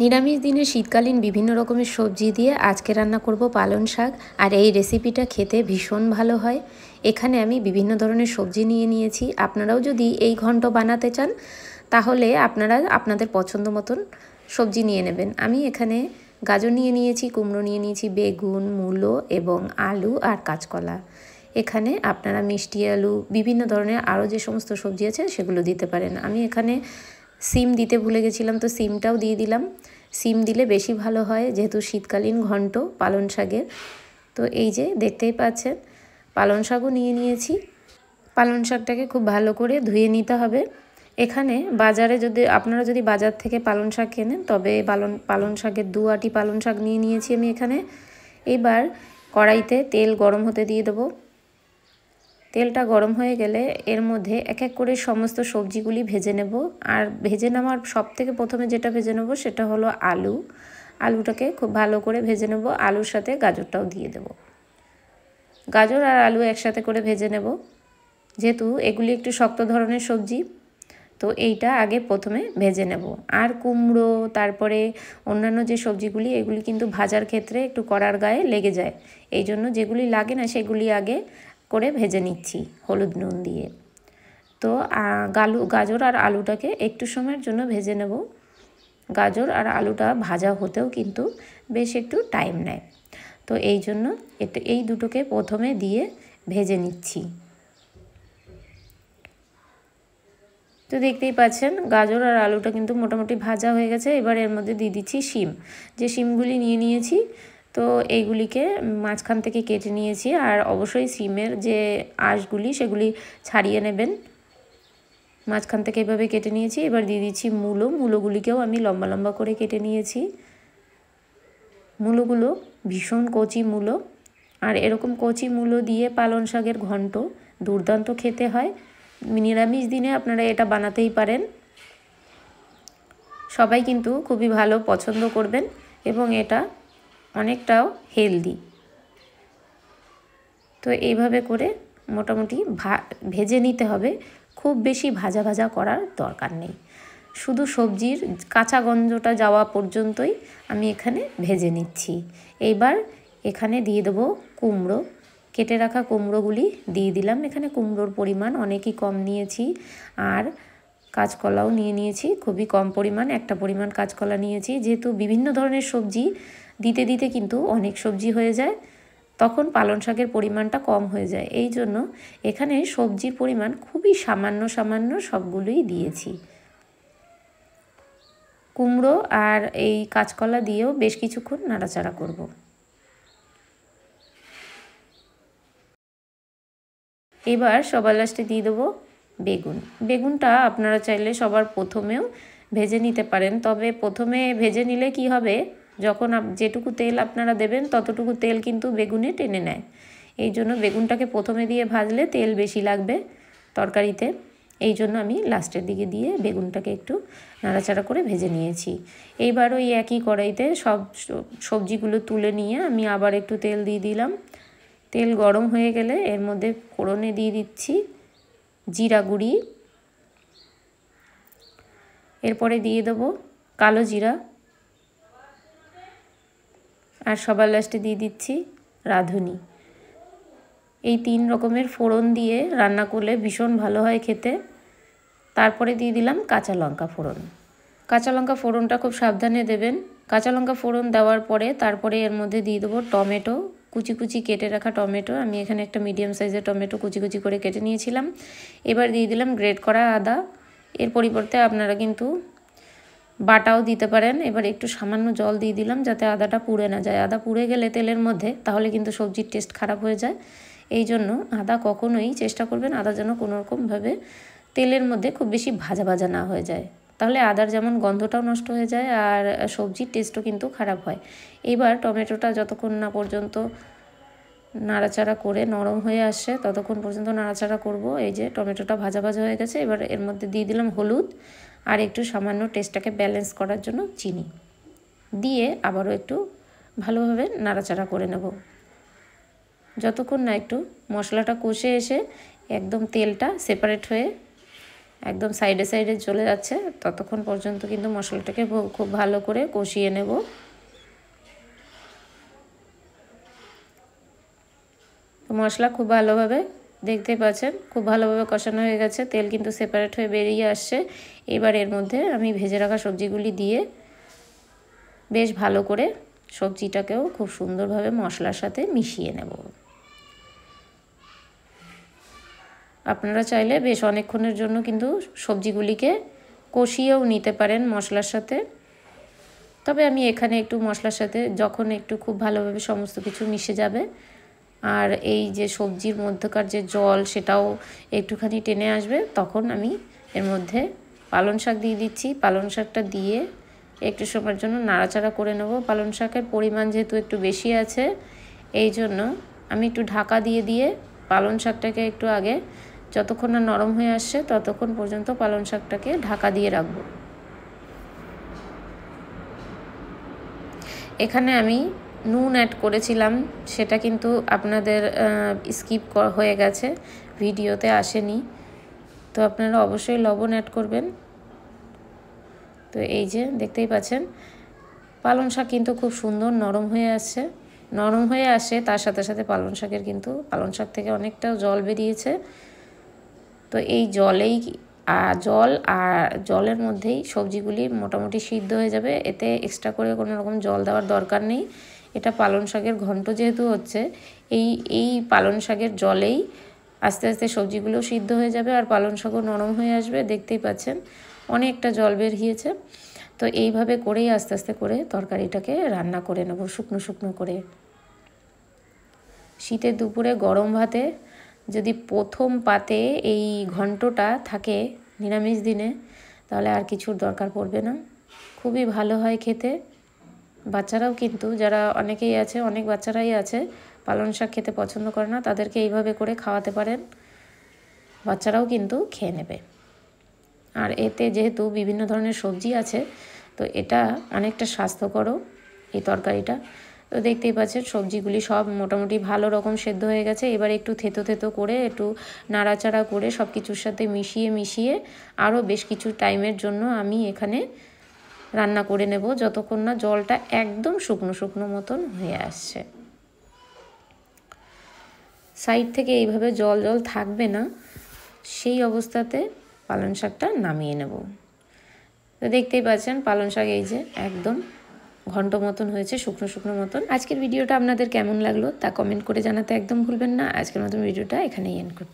নিরামিষ দিনে শীতকালীন বিভিন্ন রকমের সবজি দিয়ে আজকে রান্না করব পালং শাক। আর এই রেসিপিটা খেতে ভীষণ ভালো হয়। এখানে আমি বিভিন্ন ধরনের সবজি নিয়ে নিয়েছি। আপনারাও যদি এই ঘন্ট বানাতে চান তাহলে আপনারা আপনাদের পছন্দ মতন সবজি নিয়ে নেবেন। আমি এখানে গাজর নিয়ে নিয়েছি, কুমড়ো নিয়ে নিয়েছি, বেগুন, মূলো এবং আলু আর কাঁচকলা। এখানে আপনারা মিষ্টি আলু, বিভিন্ন ধরনের আরও যে সমস্ত সবজি আছে সেগুলো দিতে পারেন। আমি এখানে সিম দিতে ভুলে গেছিলাম, তো সিমটাও দিয়ে দিলাম। সিম দিলে বেশি ভালো হয় যেহেতু শীতকালীন ঘন্ট পালং শাকের। তো এই যে দেখতেই পাচ্ছেন পালং শাকও নিয়ে নিয়েছি। পালং শাকটাকে খুব ভালো করে ধুয়ে নিতে হবে। এখানে বাজারে আপনারা যদি বাজার থেকে পালং শাক কেনেন তবে পালং শাকের 2 আঁটি পালং শাক নিয়ে নিয়েছি আমি এখানে। এবার কড়াইতে তেল গরম হতে দিয়ে দেবো। তেলটা গরম হয়ে গেলে এর মধ্যে এক এক করে সমস্ত সবজিগুলি ভেজে নেব। আর ভেজে নেওয়ার সবথেকে প্রথমে যেটা ভেজে নেব সেটা হলো আলুটাকে খুব ভালো করে ভেজে নেব। আলুর সাথে গাজরটাও দিয়ে দেব। গাজর আর আলু একসাথে করে ভেজে নেব, যেহেতু এগুলি একটু শক্ত ধরনের সবজি। তো এইটা আগে প্রথমে ভেজে নেব। আর কুমড়ো, তারপরে অন্যান্য যে সবজিগুলি এগুলি কিন্তু ভাজার ক্ষেত্রে একটু কড়ার গায়ে লেগে যায়। এই জন্য যেগুলি লাগে না সেগুলি আগে করে ভেজে নিচ্ছি হলুদ নুন দিয়ে। তো গাজর আর আলুটাকে একটু সময়ের জন্য ভেজে নেব। গাজর আর আলুটা ভাজা হতেও কিন্তু বেশ একটু টাইম নেয়। তো এই জন্য এই দুটোকে প্রথমে দিয়ে ভেজে নিচ্ছি। তো দেখতেই পাচ্ছেন গাজর আর আলুটা কিন্তু মোটামুটি ভাজা হয়ে গেছে। এবার এর মধ্যে দিয়ে দিচ্ছি শিম। যে শিমগুলি নিয়ে নিয়েছি তো এইগুলিকে মাঝখান থেকে কেটে নিয়েছি। আর অবশ্যই শিমের যে আঁশগুলি সেগুলি ছাড়িয়ে নেবেন। মাঝখান থেকে এভাবে কেটে নিয়েছি। এবার দিয়ে দিচ্ছি মূলোগুলিকেও আমি লম্বা লম্বা করে কেটে নিয়েছি। মূলোগুলো ভীষণ কচি মূলো, আর এরকম কচি মূলো দিয়ে পালং শাকের ঘন্ট দুর্দান্ত খেতে হয়। নিরামিষ দিনে আপনারা এটা বানাতেই পারেন। সবাই কিন্তু খুবই ভালো পছন্দ করবেন এবং এটা অনেকটাও হেলদি। তো এইভাবে করে মোটামুটি ভেজে নিতে হবে। খুব বেশি ভাজা ভাজা করার দরকার নেই, শুধু সবজির কাঁচা গন্ধটা যাওয়া পর্যন্তই আমি এখানে ভেজে নিচ্ছি। এইবার এখানে দিয়ে দেবো কুমড়ো। কেটে রাখা কুমড়োগুলি দিয়ে দিলাম। এখানে কুমড়োর পরিমাণ অনেকই কম নিয়েছি। আর কাঁচকলাও নিয়ে নিয়েছি, খুবই কম পরিমাণ, একটা পরিমাণ কাঁচকলা নিয়েছি। যেহেতু বিভিন্ন ধরনের সবজি দিতে দিতে কিন্তু অনেক সবজি হয়ে যায়, তখন পালং শাকের পরিমাণটা কম হয়ে যায়। এই জন্য এখানে সবজির পরিমাণ খুবই সামান্য সামান্য সবগুলোই দিয়েছি। কুমড়ো আর এই কাঁচকলা দিয়েও বেশ কিছুক্ষণ নাড়াচাড়া করব। এবার সবার লাস্টে দিয়ে দেবো বেগুনটা আপনারা চাইলে সবার প্রথমেও ভেজে নিতে পারেন। তবে প্রথমে ভেজে নিলে কি হবে, যখন যেটুকু তেল আপনারা দেবেন ততটুকু তেল কিন্তু বেগুনে টেনে নেয়। এই জন্য বেগুনটাকে প্রথমে দিয়ে ভাজলে তেল বেশি লাগবে তরকারিতে। এই জন্য আমি লাস্টের দিকে দিয়ে বেগুনটাকে একটু নাড়াচাড়া করে ভেজে নিয়েছি। এইবার ওই একই কড়াইতে সব সবজিগুলো তুলে নিয়ে আমি আবার একটু তেল দিয়ে দিলাম। তেল গরম হয়ে গেলে এর মধ্যে ফোড়নে দিয়ে দিচ্ছি জিরা গুঁড়ি। এরপরে দিয়ে দেবো কালো জিরা। আর সবার লাস্টে দিয়ে দিচ্ছি রাঁধুনি। এই 3 রকমের ফোড়ন দিয়ে রান্না করলে ভীষণ ভালো হয় খেতে। তারপরে দিয়ে দিলাম কাঁচা লঙ্কা ফোড়ন। কাঁচা লঙ্কা ফোড়নটা খুব সাবধানে দেবেন। কাঁচা লঙ্কা ফোড়ন দেওয়ার পরে তারপরে এর মধ্যে দিয়ে দেবো টমেটো, কুচি কুচি কেটে রাখা টমেটো। আমি এখানে একটা মিডিয়াম সাইজের টমেটো কুচি কুচি করে কেটে নিয়েছিলাম। এবার দিয়ে দিলাম গ্রেট করা আদা। এর পরিবর্তে আপনারা কিন্তু বাটাও দিতে পারেন। এবার একটু সামান্য জল দিয়ে দিলাম যাতে আদাটা পুড়ে না যায়। আদা পুড়ে গেলে তেলের মধ্যে তাহলে কিন্তু সবজির টেস্ট খারাপ হয়ে যায়। এই জন্য আদা কখনোই চেষ্টা করবেন আদা যেন কোনোরকমভাবে তেলের মধ্যে খুব বেশি ভাজা ভাজা না হয়ে যায়, তাহলে আদার যেমন গন্ধটাও নষ্ট হয়ে যায় আর সবজির টেস্টও কিন্তু খারাপ হয়। এবার টমেটোটা যতক্ষণ না পর্যন্ত নাড়াচাড়া করে নরম হয়ে আসে ততক্ষণ পর্যন্ত নাড়াচাড়া করব। এই যে টমেটোটা ভাজা ভাজা হয়ে গেছে। এবার এর মধ্যে দিয়ে দিলাম হলুদ আর একটু সামান্য টেস্টটাকে ব্যালেন্স করার জন্য চিনি দিয়ে আবারও একটু ভালোভাবে নাড়াচাড়া করে নেব, যতক্ষণ না একটু মশলাটা কষে এসে একদম তেলটা সেপারেট হয়ে একদম সাইডে সাইডে চলে যাচ্ছে, ততক্ষণ পর্যন্ত কিন্তু মশলাটাকে খুব ভালো করে কষিয়ে নেব। মশলা খুব ভালোভাবে দেখতে পাচ্ছেন খুব ভালোভাবে কষানো হয়ে গেছে, তেল কিন্তু সেপারেট হয়ে বেরিয়ে আসছে। এবার এর মধ্যে আমি ভেজে রাখা সবজিগুলি দিয়ে বেশ ভালো করে সবজিটাকেও খুব সুন্দরভাবে মশলার সাথে মিশিয়ে নেব। আপনারা চাইলে বেশ অনেকক্ষণের জন্য কিন্তু সবজিগুলিকে কষিয়েও নিতে পারেন মশলার সাথে, তবে আমি এখানে একটু মশলার সাথে যখন একটু খুব ভালোভাবে সমস্ত কিছু মিশে যাবে আর এই যে সবজির মধ্যকার যে জল সেটাও একটুখানি টেনে আসবে, তখন আমি এর মধ্যে পালং শাক দিয়ে দিচ্ছি। পালং শাকটা দিয়ে একটু সময়ের জন্য নাড়াচাড়া করে নেব। পালং শাকের পরিমাণ যেহেতু একটু বেশি আছে, এই জন্য আমি একটু ঢাকা দিয়ে দিয়ে পালং শাকটাকে একটু আগে যতক্ষণ না নরম হয়ে আসছে ততক্ষণ পর্যন্ত পালং শাকটাকে ঢাকা দিয়ে রাখবো। এখানে আমি নুন অ্যাড করেছিলাম, সেটা কিন্তু আপনাদের স্কিপ হয়ে গেছে, ভিডিওতে আসেনি, তো আপনারা অবশ্যই লবণ অ্যাড করবেন। তো এই যে দেখতেই পাচ্ছেন পালং শাক কিন্তু খুব সুন্দর নরম হয়ে আসছে, নরম হয়ে আসে তার সাথে সাথে পালং শাকের কিন্তু পালং শাক থেকে অনেকটা জল বেরিয়েছে। তো এই জল আর জলের মধ্যেই সবজিগুলি মোটামুটি সিদ্ধ হয়ে যাবে, এতে এক্সট্রা করে কোনো রকম জল দেওয়ার দরকার নেই। এটা পালং শাকের ঘন্ট যেহেতু হচ্ছে, এই পালং শাকের জলেই আস্তে আস্তে সবজিগুলো সিদ্ধ হয়ে যাবে আর পালং শাকও নরম হয়ে আসবে। দেখতেই পাচ্ছেন অনেকটা জল বেরিয়েছে। তো এইভাবে করেই আস্তে আস্তে করে তরকারিটাকে রান্না করে নেব শুকনো শুকনো করে। শীতের দুপুরে গরম ভাতে যদি প্রথম পাতে এই ঘন্টটা থাকে নিরামিষ দিনে, তাহলে আর কিছুর দরকার পড়বে না, খুবই ভালো হয় খেতে। বাচ্চারাও কিন্তু যারা অনেকেই আছে, অনেক বাচ্চারাই আছে পালং শাক খেতে পছন্দ করে না, তাদেরকে এইভাবে করে খাওয়াতে পারেন, বাচ্চারাও কিন্তু খেয়ে নেবে। আর এতে যেহেতু বিভিন্ন ধরনের সবজি আছে, তো এটা অনেকটা স্বাস্থ্যকরও এই তরকারিটা। তো দেখতেই পাচ্ছেন সবজিগুলি সব মোটামুটি ভালো রকম সেদ্ধ হয়ে গেছে। এবার একটু থেতো থেতো করে একটু নাড়াচাড়া করে সব কিছুর সাথে মিশিয়ে আরও বেশ কিছু টাইমের জন্য আমি এখানে রান্না করে নেব, যতক্ষণ না জলটা একদম শুকনো শুকনো মতন হয়ে আসছে। সাইড থেকে এইভাবে জল জল থাকবে না, সেই অবস্থাতে পালং শাকটা নামিয়ে নেব। তো দেখতেই পাচ্ছেন পালং শাক এই যে একদম ঘন্ট মতন হয়েছে, শুকনো শুকনো মতন। আজকের ভিডিওটা আপনাদের কেমন লাগলো তা কমেন্ট করে জানাতে একদম ভুলবেন না। আজকের মতন ভিডিওটা এখানেই এন্ড করছি।